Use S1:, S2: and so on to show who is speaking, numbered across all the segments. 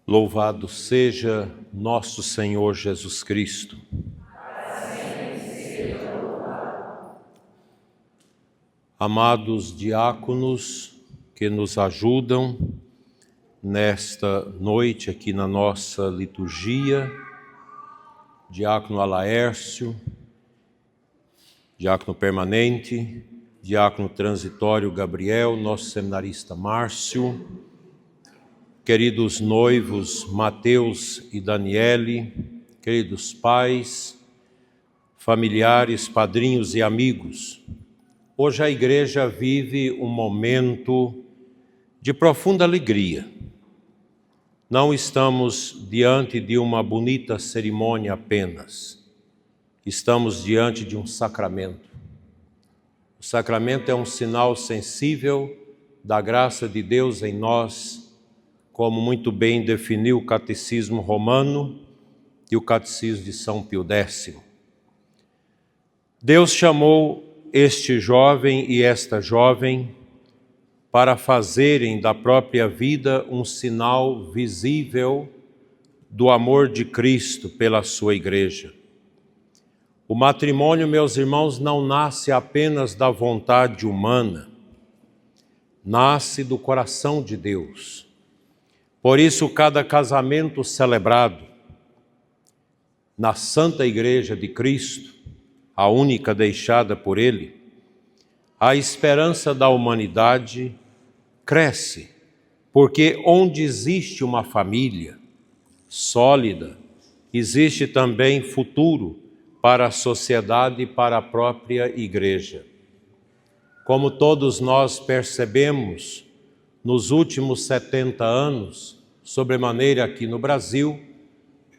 S1: Louvado seja nosso Senhor Jesus Cristo. Amados diáconos que nos ajudam nesta noite aqui na nossa liturgia, diácono Alaércio, diácono permanente, diácono transitório Gabriel, nosso seminarista Márcio, queridos noivos Mateus e Daniele, queridos pais, familiares, padrinhos e amigos. Hoje a igreja vive um momento de profunda alegria. Não estamos diante de uma bonita cerimônia apenas. Estamos diante de um sacramento. O sacramento é um sinal sensível da graça de Deus em nós, como muito bem definiu o Catecismo Romano e o Catecismo de São Pio X. Deus chamou este jovem e esta jovem para fazerem da própria vida um sinal visível do amor de Cristo pela sua igreja. O matrimônio, meus irmãos, não nasce apenas da vontade humana, nasce do coração de Deus. Por isso, cada casamento celebrado na Santa Igreja de Cristo, a única deixada por Ele, a esperança da humanidade cresce, porque onde existe uma família sólida, existe também futuro para a sociedade e para a própria Igreja. Como todos nós percebemos, nos últimos 70 anos, sobremaneira aqui no Brasil,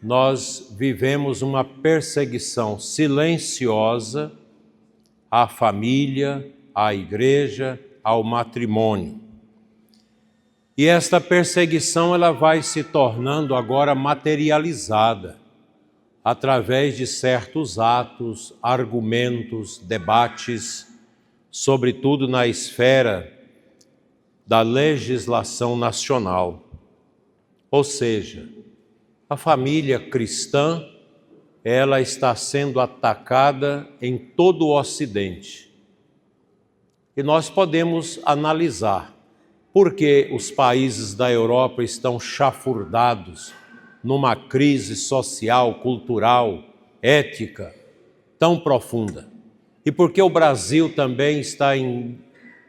S1: nós vivemos uma perseguição silenciosa à família, à igreja, ao matrimônio. E esta perseguição ela vai se tornando agora materializada através de certos atos, argumentos, debates, sobretudo na esfera da legislação nacional. Ou seja, a família cristã, ela está sendo atacada em todo o Ocidente. E nós podemos analisar por que os países da Europa estão chafurdados numa crise social, cultural, ética tão profunda. E por que o Brasil também está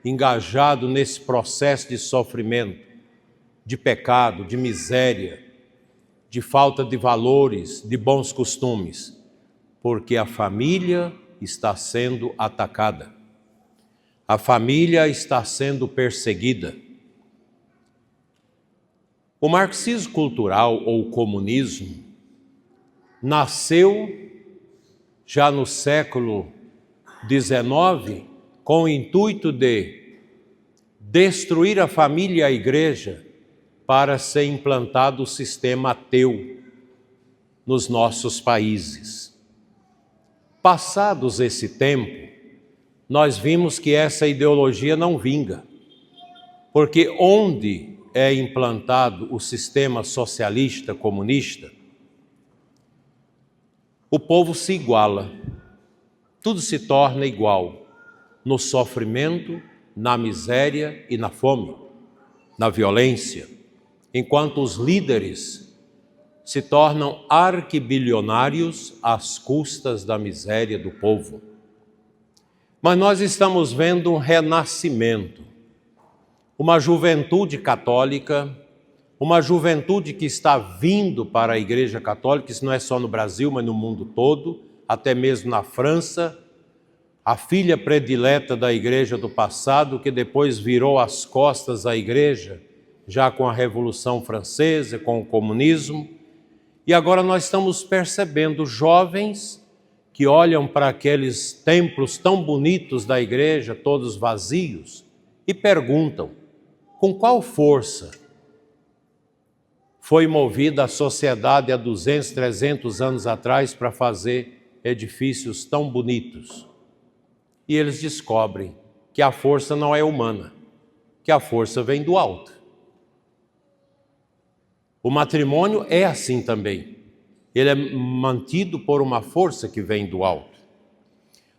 S1: engajado nesse processo de sofrimento, de pecado, de miséria, de falta de valores, de bons costumes, porque a família está sendo atacada. A família está sendo perseguida. O marxismo cultural ou o comunismo nasceu já no século XIX com o intuito de destruir a família e a igreja para ser implantado o sistema ateu nos nossos países. Passados esse tempo, nós vimos que essa ideologia não vinga, porque onde é implantado o sistema socialista, comunista, o povo se iguala, tudo se torna igual, no sofrimento, na miséria e na fome, na violência. Enquanto os líderes se tornam arquibilionários às custas da miséria do povo. Mas nós estamos vendo um renascimento, uma juventude católica, uma juventude que está vindo para a Igreja Católica, isso não é só no Brasil, mas no mundo todo, até mesmo na França, a filha predileta da Igreja do passado, que depois virou as costas à Igreja, já com a Revolução Francesa, com o comunismo, e agora nós estamos percebendo jovens que olham para aqueles templos tão bonitos da igreja, todos vazios, e perguntam, com qual força foi movida a sociedade há 200, 300 anos atrás para fazer edifícios tão bonitos? E eles descobrem que a força não é humana, que a força vem do alto. O matrimônio é assim também. Ele é mantido por uma força que vem do alto.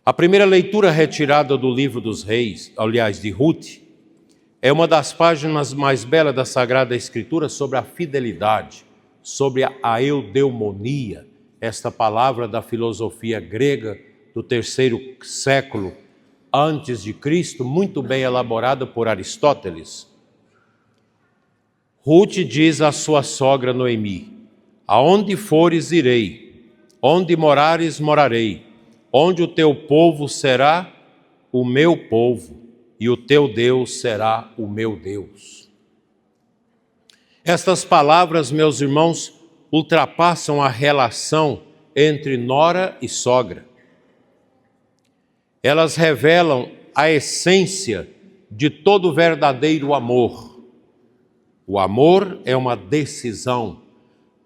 S1: A primeira leitura retirada do livro dos Reis, aliás, de Ruth, é uma das páginas mais belas da Sagrada Escritura sobre a fidelidade, sobre a eudemonia, esta palavra da filosofia grega do 3º século antes de Cristo, muito bem elaborada por Aristóteles. Ruth diz à sua sogra Noemi: aonde fores irei, onde morares morarei, onde o teu povo será o meu povo e o teu Deus será o meu Deus. Estas palavras, meus irmãos, ultrapassam a relação entre nora e sogra. Elas revelam a essência de todo verdadeiro amor. O amor é uma decisão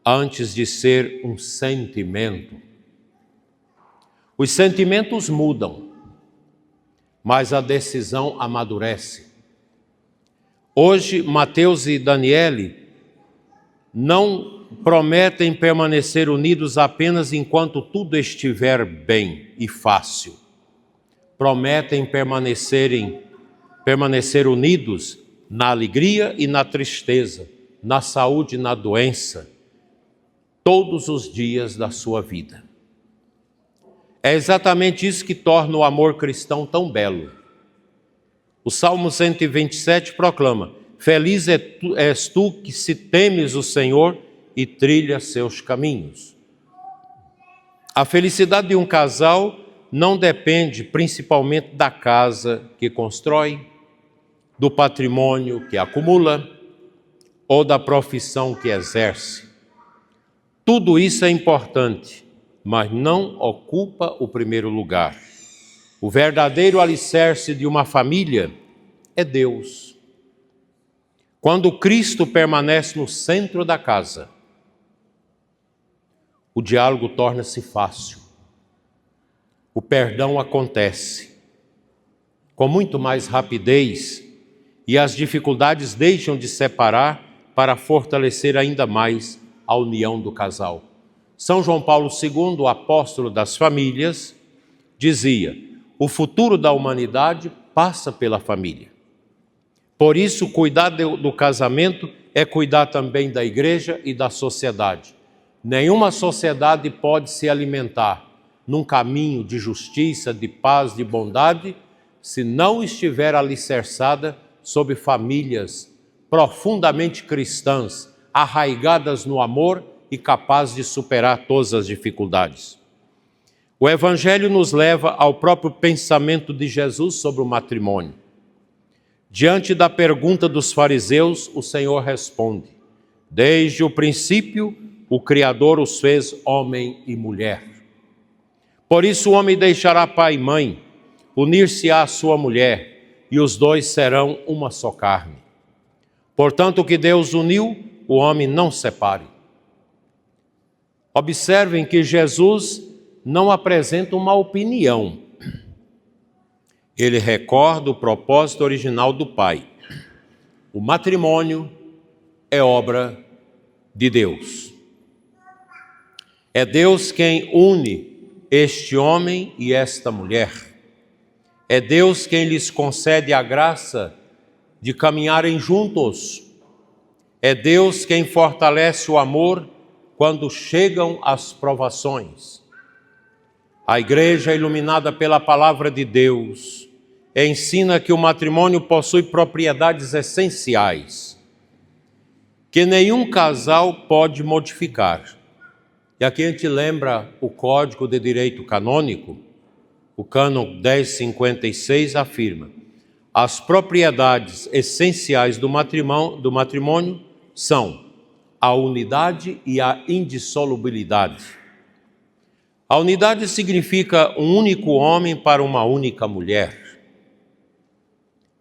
S1: antes de ser um sentimento. Os sentimentos mudam, mas a decisão amadurece. Hoje, Mateus e Daniele não prometem permanecer unidos apenas enquanto tudo estiver bem e fácil. Prometem permanecer unidos na alegria e na tristeza, na saúde e na doença, todos os dias da sua vida. É exatamente isso que torna o amor cristão tão belo. O Salmo 127 proclama: feliz és tu que se temes o Senhor e trilhas seus caminhos. A felicidade de um casal não depende principalmente da casa que constrói, do patrimônio que acumula ou da profissão que exerce. Tudo isso é importante, mas não ocupa o primeiro lugar. O verdadeiro alicerce de uma família é Deus. Quando Cristo permanece no centro da casa, o diálogo torna-se fácil. O perdão acontece com muito mais rapidez e as dificuldades deixam de separar para fortalecer ainda mais a união do casal. São João Paulo II, o apóstolo das famílias, dizia: o futuro da humanidade passa pela família. Por isso, cuidar do casamento é cuidar também da igreja e da sociedade. Nenhuma sociedade pode se alimentar num caminho de justiça, de paz, de bondade, se não estiver alicerçada sobre famílias profundamente cristãs, arraigadas no amor e capazes de superar todas as dificuldades. O Evangelho nos leva ao próprio pensamento de Jesus sobre o matrimônio. Diante da pergunta dos fariseus, o Senhor responde: desde o princípio, o Criador os fez homem e mulher. Por isso o homem deixará pai e mãe, unir-se-á à sua mulher, e os dois serão uma só carne. Portanto, o que Deus uniu, o homem não separe. Observem que Jesus não apresenta uma opinião. Ele recorda o propósito original do Pai. O matrimônio é obra de Deus. É Deus quem une este homem e esta mulher. É Deus quem lhes concede a graça de caminharem juntos. É Deus quem fortalece o amor quando chegam as provações. A igreja, iluminada pela palavra de Deus, ensina que o matrimônio possui propriedades essenciais que nenhum casal pode modificar. E aqui a gente lembra o Código de Direito Canônico, o Cânon 1056 afirma: as propriedades essenciais do matrimônio são a unidade e a indissolubilidade. A unidade significa um único homem para uma única mulher,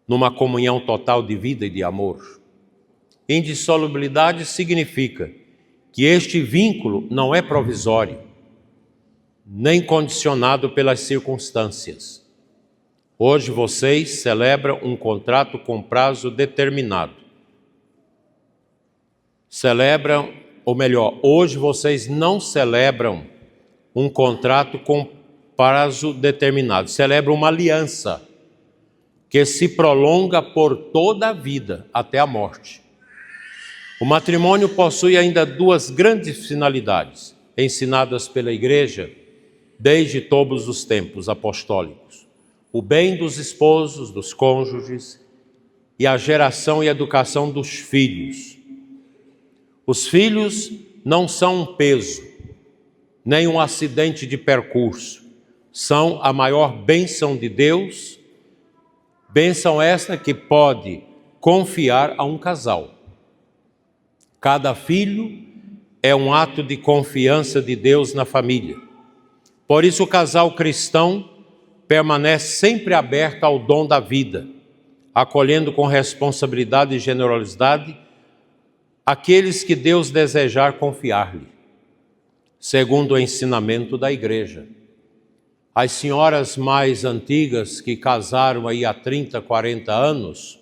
S1: numa comunhão total de vida e de amor. Indissolubilidade significa que este vínculo não é provisório, nem condicionado pelas circunstâncias. Hoje vocês celebram um contrato com prazo determinado. celebram, ou melhor, hoje vocês não celebram um contrato com prazo determinado, celebram uma aliança que se prolonga por toda a vida, até a morte. O matrimônio possui ainda duas grandes finalidades, ensinadas pela Igreja desde todos os tempos apostólicos: o bem dos esposos, dos cônjuges, e a geração e educação dos filhos. Os filhos não são um peso, nem um acidente de percurso, são a maior bênção de Deus, bênção esta que pode confiar a um casal. Cada filho é um ato de confiança de Deus na família. Por isso o casal cristão permanece sempre aberto ao dom da vida, acolhendo com responsabilidade e generosidade aqueles que Deus desejar confiar-lhe, segundo o ensinamento da Igreja. As senhoras mais antigas que casaram aí há 30, 40 anos,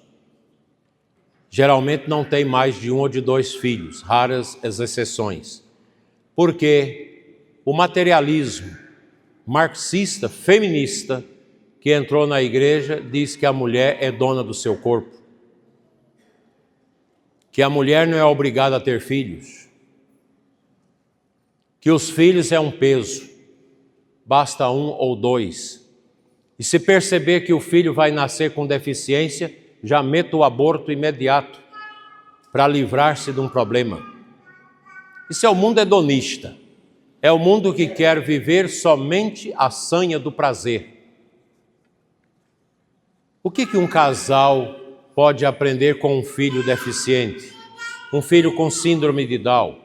S1: geralmente não têm mais de um ou de dois filhos, raras as exceções, porque o materialismo marxista, feminista, que entrou na igreja, diz que a mulher é dona do seu corpo, que a mulher não é obrigada a ter filhos, que os filhos é um peso, basta um ou dois. E se perceber que o filho vai nascer com deficiência, já meta o aborto imediato para livrar-se de um problema. Isso é o mundo hedonista, é o mundo que quer viver somente a sanha do prazer. O que um casal pode aprender com um filho deficiente, um filho com síndrome de Down,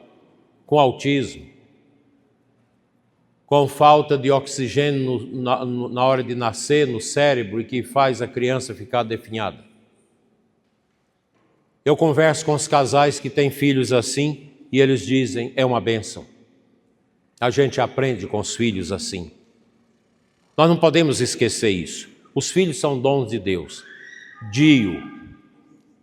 S1: com autismo, com falta de oxigênio na hora de nascer no cérebro e que faz a criança ficar definhada? Eu converso com os casais que têm filhos assim e eles dizem, é uma bênção. A gente aprende com os filhos assim. Nós não podemos esquecer isso. Os filhos são dons de Deus. DIU,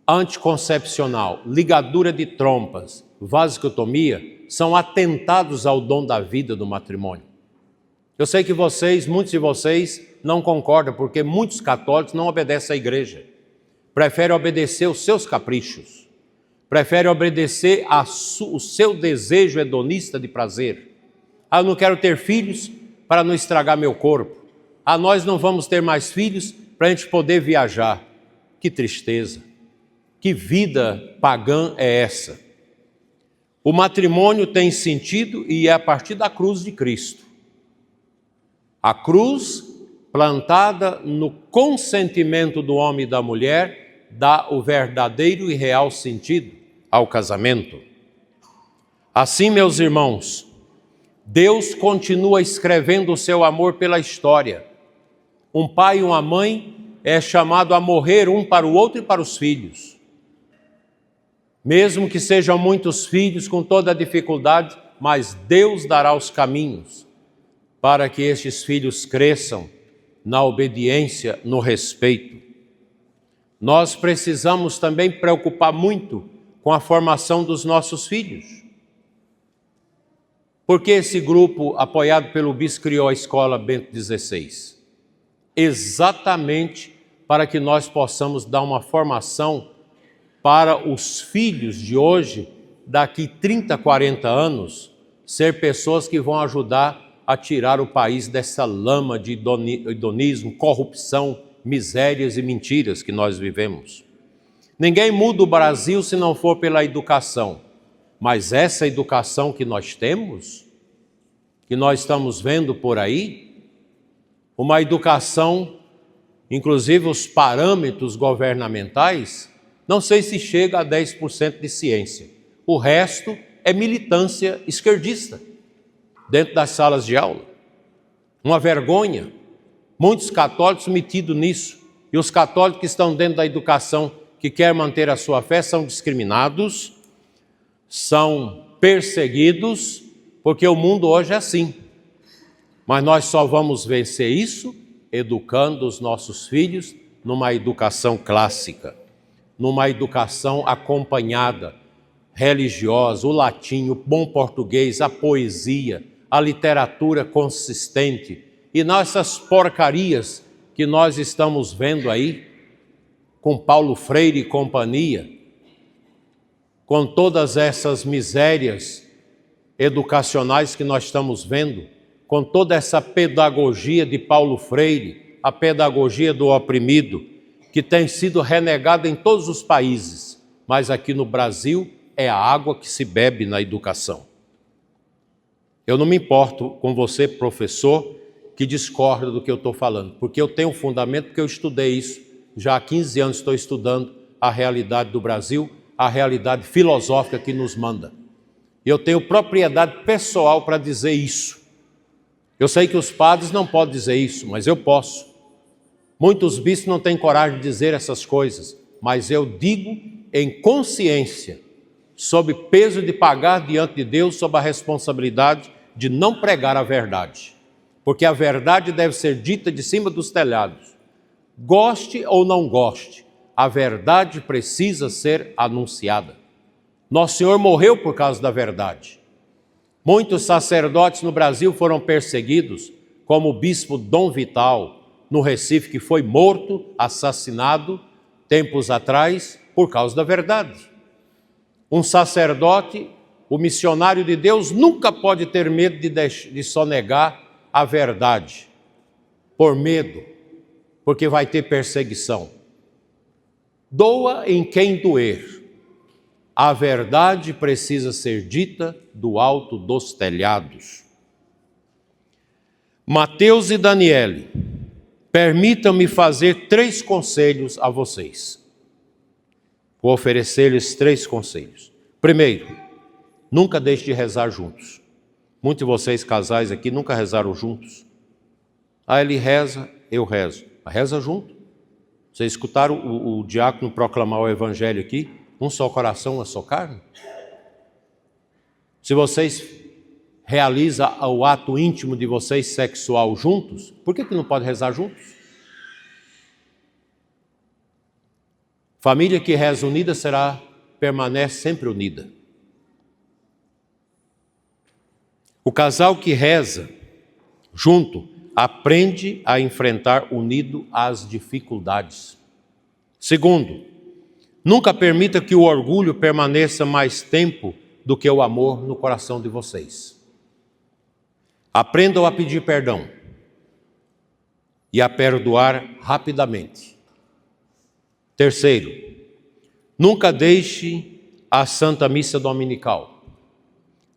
S1: anticoncepcional, ligadura de trompas, vasectomia, são atentados ao dom da vida do matrimônio. Eu sei que muitos de vocês não concordam, porque muitos católicos não obedecem à igreja. Preferem obedecer os seus caprichos. Preferem obedecer o seu desejo hedonista de prazer. Ah, eu não quero ter filhos para não estragar meu corpo. Ah, nós não vamos ter mais filhos para a gente poder viajar. Que tristeza. Que vida pagã é essa? O matrimônio tem sentido e é a partir da cruz de Cristo. A cruz, plantada no consentimento do homem e da mulher, dá o verdadeiro e real sentido ao casamento. Assim, meus irmãos, Deus continua escrevendo o seu amor pela história. Um pai e uma mãe é chamado a morrer um para o outro e para os filhos. Mesmo que sejam muitos filhos com toda a dificuldade, mas Deus dará os caminhos para que estes filhos cresçam na obediência, no respeito. Nós precisamos também preocupar muito com a formação dos nossos filhos. Por que esse grupo, apoiado pelo bispo, criou a Escola Bento XVI? Exatamente para que nós possamos dar uma formação para os filhos de hoje, daqui 30, 40 anos, ser pessoas que vão ajudar a tirar o país dessa lama de hedonismo, corrupção, misérias e mentiras que nós vivemos. Ninguém muda o Brasil se não for pela educação, mas essa educação que nós temos, que nós estamos vendo por aí, uma educação, inclusive os parâmetros governamentais, não sei se chega a 10% de ciência. O resto é militância esquerdista dentro das salas de aula. Uma vergonha. Muitos católicos metidos nisso. E os católicos que estão dentro da educação, que querem manter a sua fé, são discriminados, são perseguidos, porque o mundo hoje é assim. Mas nós só vamos vencer isso educando os nossos filhos numa educação clássica, numa educação acompanhada, religiosa, o latim, o bom português, a poesia, a literatura consistente, e nessas porcarias que nós estamos vendo aí, com Paulo Freire e companhia, com todas essas misérias educacionais que nós estamos vendo, com toda essa pedagogia de Paulo Freire, a pedagogia do oprimido, que tem sido renegada em todos os países, mas aqui no Brasil é a água que se bebe na educação. Eu não me importo com você, professor, que discorda do que eu estou falando, porque eu tenho fundamento, porque eu estudei isso. Já há 15 anos estou estudando a realidade do Brasil, a realidade filosófica que nos manda. E eu tenho propriedade pessoal para dizer isso. Eu sei que os padres não podem dizer isso, mas eu posso. Muitos bispos não têm coragem de dizer essas coisas, mas eu digo em consciência, sob peso de pagar diante de Deus, sob a responsabilidade de não pregar a verdade. Porque a verdade deve ser dita de cima dos telhados. Goste ou não goste, a verdade precisa ser anunciada. Nosso Senhor morreu por causa da verdade. Muitos sacerdotes no Brasil foram perseguidos, como o bispo Dom Vital, no Recife, que foi morto, assassinado, tempos atrás, por causa da verdade. Um sacerdote, o missionário de Deus, nunca pode ter medo de sonegar a verdade, por medo, porque vai ter perseguição. Doa em quem doer. A verdade precisa ser dita do alto dos telhados. Mateus e Daniele, permitam-me fazer 3 conselhos a vocês. Vou oferecer-lhes 3 conselhos. Primeiro, nunca deixe de rezar juntos. Muitos de vocês, casais aqui, nunca rezaram juntos. Ele reza, eu rezo. Reza junto. Vocês escutaram o diácono proclamar o evangelho aqui? Um só coração, uma só carne? Se vocês realizam o ato íntimo de vocês sexual juntos, por que não pode rezar juntos? Família que reza unida permanece sempre unida. O casal que reza junto aprende a enfrentar unido as dificuldades. Segundo, nunca permita que o orgulho permaneça mais tempo do que o amor no coração de vocês. Aprendam a pedir perdão e a perdoar rapidamente. Terceiro, nunca deixe a Santa Missa Dominical.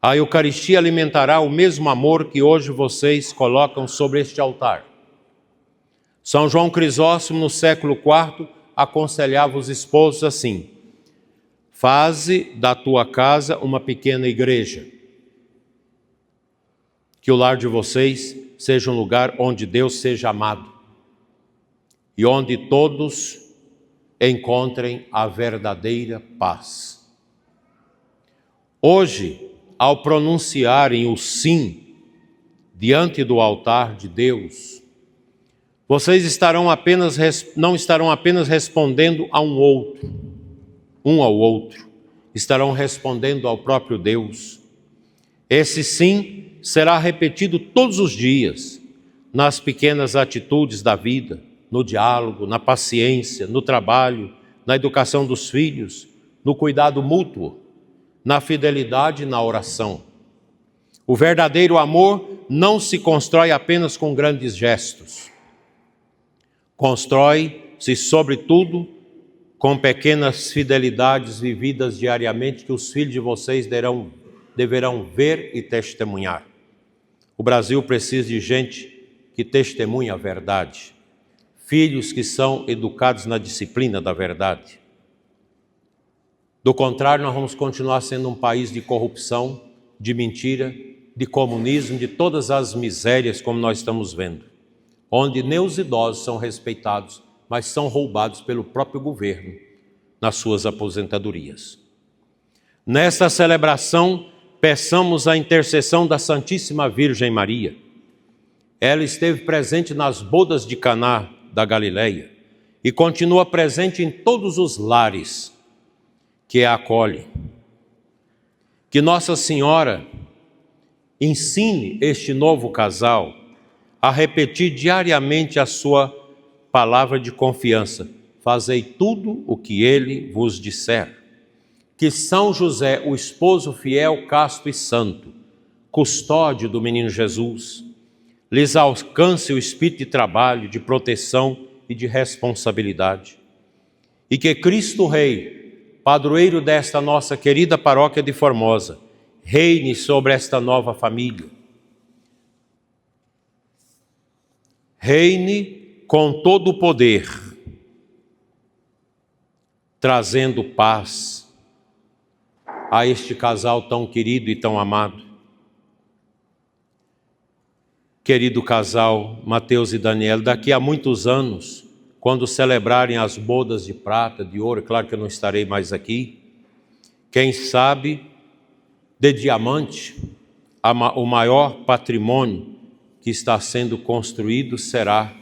S1: A Eucaristia alimentará o mesmo amor que hoje vocês colocam sobre este altar. São João Crisóstomo, no século IV, aconselhava os esposos assim: faze da tua casa uma pequena igreja. Que o lar de vocês seja um lugar onde Deus seja amado e onde todos encontrem a verdadeira paz. Hoje, ao pronunciarem o sim diante do altar de Deus, vocês não estarão apenas respondendo a um ao outro, estarão respondendo ao próprio Deus. Esse sim será repetido todos os dias, nas pequenas atitudes da vida, no diálogo, na paciência, no trabalho, na educação dos filhos, no cuidado mútuo, na fidelidade e na oração. O verdadeiro amor não se constrói apenas com grandes gestos. Constrói-se, sobretudo, com pequenas fidelidades vividas diariamente que os filhos de vocês deverão ver e testemunhar. O Brasil precisa de gente que testemunha a verdade, filhos que são educados na disciplina da verdade. Do contrário, nós vamos continuar sendo um país de corrupção, de mentira, de comunismo, de todas as misérias como nós estamos vendo, onde nem os idosos são respeitados, mas são roubados pelo próprio governo nas suas aposentadorias. Nesta celebração, peçamos a intercessão da Santíssima Virgem Maria. Ela esteve presente nas bodas de Caná da Galileia e continua presente em todos os lares que a acolhem. Que Nossa Senhora ensine este novo casal a repetir diariamente a sua palavra de confiança: fazei tudo o que ele vos disser. Que São José, o esposo fiel, casto e santo, custódio do menino Jesus, lhes alcance o espírito de trabalho, de proteção e de responsabilidade. E que Cristo Rei, padroeiro desta nossa querida paróquia de Formosa, reine sobre esta nova família. Reine com todo o poder, trazendo paz a este casal tão querido e tão amado. Querido casal Mateus e Daniela, daqui a muitos anos, quando celebrarem as bodas de prata, de ouro, claro que eu não estarei mais aqui, quem sabe de diamante, o maior patrimônio que está sendo construído será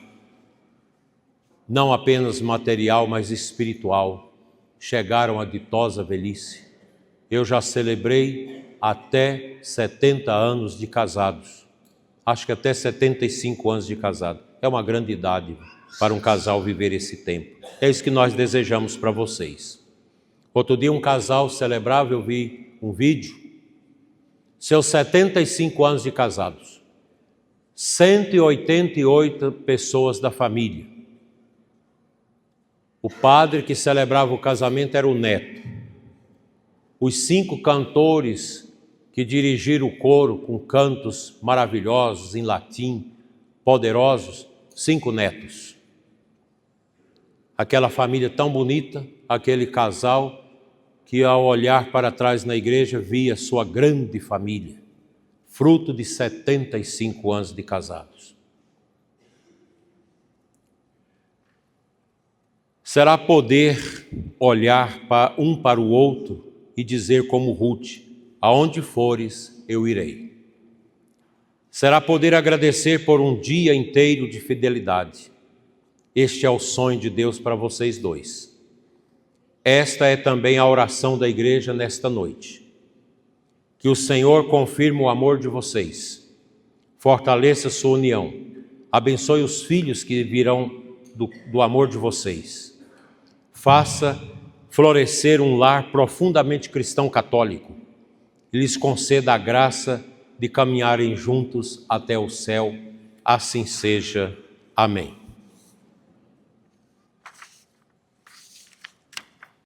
S1: não apenas material, mas espiritual. Chegaram à ditosa velhice. Eu já celebrei até 70 anos de casados. Acho que até 75 anos de casado. É uma grande idade para um casal viver esse tempo. É isso que nós desejamos para vocês. Outro dia um casal celebrava, eu vi um vídeo, seus 75 anos de casados. 188 pessoas da família. O padre que celebrava o casamento era o neto. Os 5 cantores que dirigiram o coro com cantos maravilhosos em latim, poderosos, 5 netos. Aquela família tão bonita, aquele casal que ao olhar para trás na igreja via sua grande família, fruto de 75 anos de casados. Será poder olhar um para o outro e dizer como Ruth: aonde fores, eu irei. Será poder agradecer por um dia inteiro de fidelidade. Este é o sonho de Deus para vocês dois. Esta é também a oração da igreja nesta noite. Que o Senhor confirme o amor de vocês, fortaleça sua união, abençoe os filhos que virão do amor de vocês. Faça florescer um lar profundamente cristão católico e lhes conceda a graça de caminharem juntos até o céu. Assim seja. Amém.